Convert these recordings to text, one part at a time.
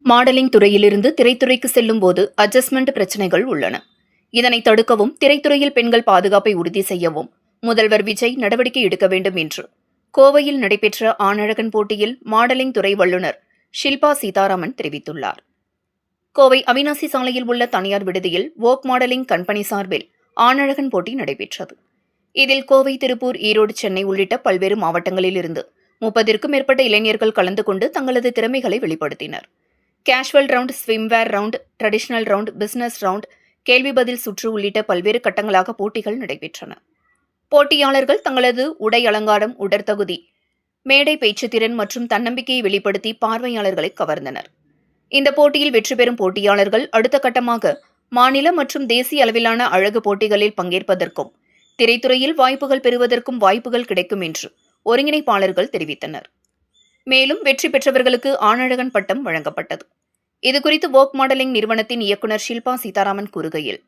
Modelling துறையிலிருந்து திரைத்துறைக்கு செல்லும் போது அட்ஜஸ்ட்மெண்ட் பிரச்சினைகள் உள்ளன. இதனை தடுக்கவும் திரைத்துறையில் பெண்கள் பாதுகாப்பை உறுதி செய்யவும் முதல்வர் விஜய் நடவடிக்கை எடுக்க வேண்டும் என்று கோவையில் நடைபெற்ற ஆணழகன் போட்டியில் மாடலிங் துறை வல்லுநர் ஷில்பா சீதாராமன் தெரிவித்துள்ளார். கோவை அவினாசி சாலையில் உள்ள தனியார் விடுதியில் வோக் மாடலிங் கம்பெனி சார்பில் ஆணழகன் போட்டி நடைபெற்றது. இதில் கோவை, திருப்பூர், ஈரோடு, சென்னை உள்ளிட்ட பல்வேறு மாவட்டங்களில் இருந்து 30க்கும் மேற்பட்ட இளைஞர்கள் கலந்து கொண்டு தங்களது திறமைகளை வெளிப்படுத்தினர். Casual round, swimwear round, traditional round, business round, கேள்வி பதில் சுற்று உள்ளிட்ட பல்வேறு கட்டங்களாக போட்டிகள் நடைபெற்றன. போட்டியாளர்கள் தங்களது உடை அலங்காரம், உடற்தகுதி, மேடை பேச்சுத்திறன் மற்றும் தன்னம்பிக்கையை வெளிப்படுத்தி பார்வையாளர்களை கவர்ந்தனர். இந்த போட்டியில் வெற்றி பெறும் போட்டியாளர்கள் அடுத்த கட்டமாக மாநில மற்றும் தேசிய அளவிலான அழகு போட்டிகளில் பங்கேற்பதற்கும் திரைத்துறையில் வாய்ப்புகள் பெறுவதற்கும் வாய்ப்புகள் கிடைக்கும் என்று ஒருங்கிணைப்பாளர்கள் தெரிவித்தனர். மேலும் வெற்றி பெற்றவர்களுக்கு ஆணழகன் பட்டம் வழங்கப்பட்டது. இதுகுறித்து வோக் மாடலிங் நிறுவனத்தின் இயக்குநர் ஷில்பா சீதாராமன் கூறுகையில்,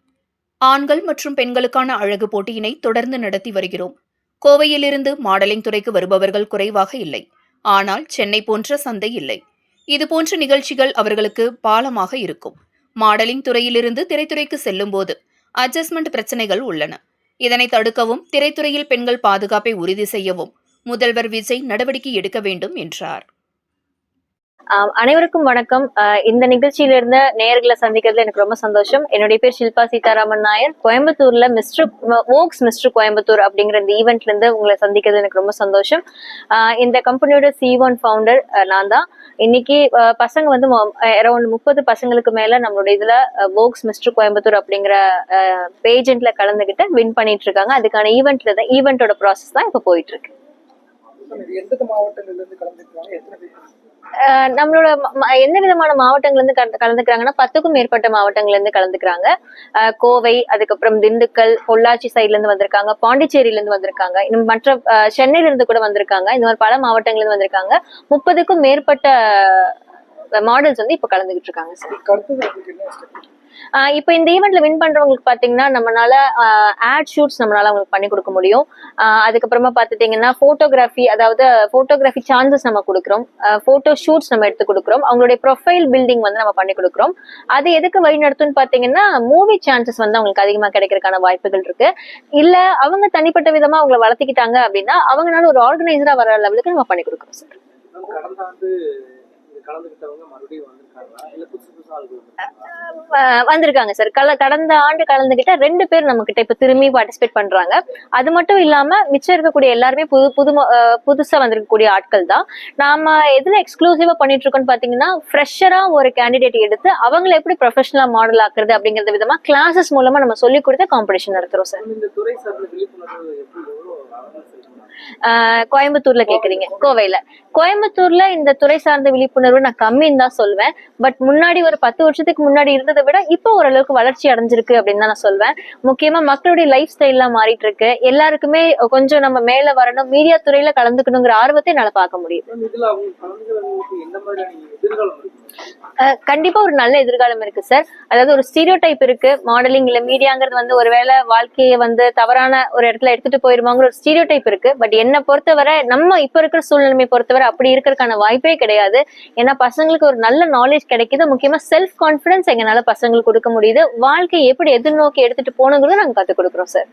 ஆண்கள் மற்றும் பெண்களுக்கான அழகு போட்டியினை தொடர்ந்து நடத்தி வருகிறோம். கோவையிலிருந்து மாடலிங் துறைக்கு வருபவர்கள் குறைவாக இல்லை. ஆனால் சென்னை போன்ற சந்தை இல்லை. இதுபோன்ற நிகழ்ச்சிகள் அவர்களுக்கு பாலமாக இருக்கும். மாடலிங் துறையிலிருந்து திரைத்துறைக்கு செல்லும்போது அட்ஜஸ்ட்மெண்ட் பிரச்சினைகள் உள்ளன. இதனை தடுக்கவும் திரைத்துறையில் பெண்கள் பாதுகாப்பை உறுதி செய்யவும் முதல்வர் விஜய் நடவடிக்கை எடுக்க வேண்டும் என்றார். அனைவருக்கும் வணக்கம். இந்த நிகழ்ச்சியில இருந்த நேயர்களை சந்திக்கிறதுல எனக்கு ரொம்ப சந்தோஷம். என்னுடைய பேர் ஷில்பா சீதாராமன் நாயர். கோயம்புத்தூர்ல மிஸ்டர் கோயம்புத்தூர் அப்படிங்கிற இந்த ஈவெண்ட்ல இருந்து உங்களை சந்திக்கிறது எனக்கு ரொம்ப சந்தோஷம். இந்த கம்பெனியோட C1 ஃபவுண்டர் நான் தான். இன்னைக்கு பசங்க வந்து அரௌண்ட் 30 பசங்களுக்கு மேல நம்மளோட இதுல வோக்ஸ் மிஸ்டர் கோயம்புத்தூர் அப்படிங்கிற பேஜென்ட்ல கலந்துகிட்டு வின் பண்ணிட்டு இருக்காங்க. அதுக்கான ஈவெண்டோட ப்ராசஸ் தான் இப்ப போயிட்டு இருக்கு. நம்மளோட எந்த விதமான மாவட்டங்கள்ல இருந்து கலந்துக்கிறாங்கன்னா 10க்கும் மேற்பட்ட மாவட்டங்கள்ல இருந்து கலந்துக்கிறாங்க. கோவை, அதுக்கப்புறம் திண்டுக்கல், பொள்ளாச்சி சைட்ல இருந்து வந்திருக்காங்க, பாண்டிச்சேரியில இருந்து வந்திருக்காங்க, இன்னும் மற்ற சென்னையில இருந்து கூட வந்திருக்காங்க. இந்த மாதிரி பல மாவட்டங்கள்ல இருந்து வந்திருக்காங்க. 30க்கும் மேற்பட்ட மாடல்ஸ் வந்து இப்ப கலந்துகிட்டு இருக்காங்க சார். இப்ப இந்த ஈவெண்ட்ல வின் பண்றவங்களுக்கு பாத்தீங்கன்னா நம்மளால ஆட் ஷூட்ஸ் நம்மளால அவங்களுக்கு பண்ணி கொடுக்க முடியும். அதுக்கப்புறமா பாத்துட்டீங்கன்னா போட்டோகிராஃபி சான்சஸ் நம்ம கொடுக்குறோம். போட்டோ ஷூட்ஸ் நம்ம எடுத்து கொடுக்குறோம். அவங்களுடைய ப்ரொஃபைல் பில்டிங் வந்து நம்ம பண்ணி கொடுக்குறோம். அது எதுக்கு வழி நடத்தும்னு பாத்தீங்கன்னா மூவி சான்சஸ் வந்து அவங்களுக்கு அதிகமா கிடைக்கிறதுக்கான வாய்ப்புகள் இருக்கு. இல்ல அவங்க தனிப்பட்ட விதமா அவங்களை வளர்த்திக்கிட்டாங்க அப்படின்னா அவங்களால ஒரு ஆர்கனைசரா வர லெவலுக்கு நம்ம பண்ணி கொடுக்குறோம் சார். வந்திருக்காங்க சார். கடந்த ஆண்டு கலந்துகிட்ட 2 பேர் நம்ம கிட்ட இப்ப திரும்பி பார்ட்டிசிபேட் பண்றாங்க. அது மட்டும் இல்லாம மிச்சம் இருக்கக்கூடிய எல்லாருமே புதுசா வந்திருக்கக்கூடிய ஆட்கள் தான். நாம எதுல எக்ஸ்க்ளூசிவா பண்ணிட்டு இருக்கோம்னு பாத்தீங்கன்னா ஃப்ரெஷரா ஒரு கேண்டிடேட் எடுத்து அவங்களை எப்படி ப்ரொஃபஷனலா மாடல் ஆக்குறது அப்படிங்கறது விதமா கிளாஸஸ் மூலமா நம்ம சொல்லி கொடுத்த காம்படிஷன் நடத்துறோம் சார். கோயம்புத்தூர்ல கேக்குறீங்க? கோயம்புத்தூர்ல இந்த துறை சார்ந்த விழிப்புணர்வு நான் கம்மின்னு தான் சொல்வேன். பட் முன்னாடி ஒரு 10 வருஷத்துக்கு முன்னாடி இருந்ததை விட இப்போ ஓரளவுக்கு வளர்ச்சி அடைஞ்சிருக்கு அப்படின்னு தான் நான் சொல்வேன். முக்கியமா மக்களுடைய லைஃப் ஸ்டைல்லாம் மாறிட்டு இருக்கு. எல்லாருக்குமே கொஞ்சம் நம்ம மேல வரணும், மீடியா துறையில கலந்துக்கணுங்கிற ஆர்வத்தை என்னால பார்க்க முடியும். கண்டிப்பா ஒரு நல்ல எதிர்காலம் இருக்கு சார். அதாவது ஒரு ஸ்டீரியோ டைப் இருக்கு. மாடலிங் இல்ல மீடியாங்கிறது வந்து ஒருவேளை வாழ்க்கையை வந்து தவறான ஒரு இடத்துல எடுத்துட்டு போயிருவாங்கிற ஒரு ஸ்டீரியோ டைப் இருக்கு. பட் என்ன பொறுத்தவரை நம்ம இப்ப இருக்கிற சூழ்நிலைமை பொறுத்தவரை அப்படி இருக்கிறதுக்கான வாய்ப்பே கிடையாது. ஏன்னா பசங்களுக்கு ஒரு நல்ல நாலேஜ் கிடைக்குது. முக்கியமா செல்ஃப் கான்பிடன்ஸ் எங்கனால பசங்களுக்கு கொடுக்க முடியுது. வாழ்க்கையை எப்படி எதிர்நோக்கி எடுத்துட்டு போகணுங்கிறத நாங்க கத்துக் கொடுக்குறோம் சார்.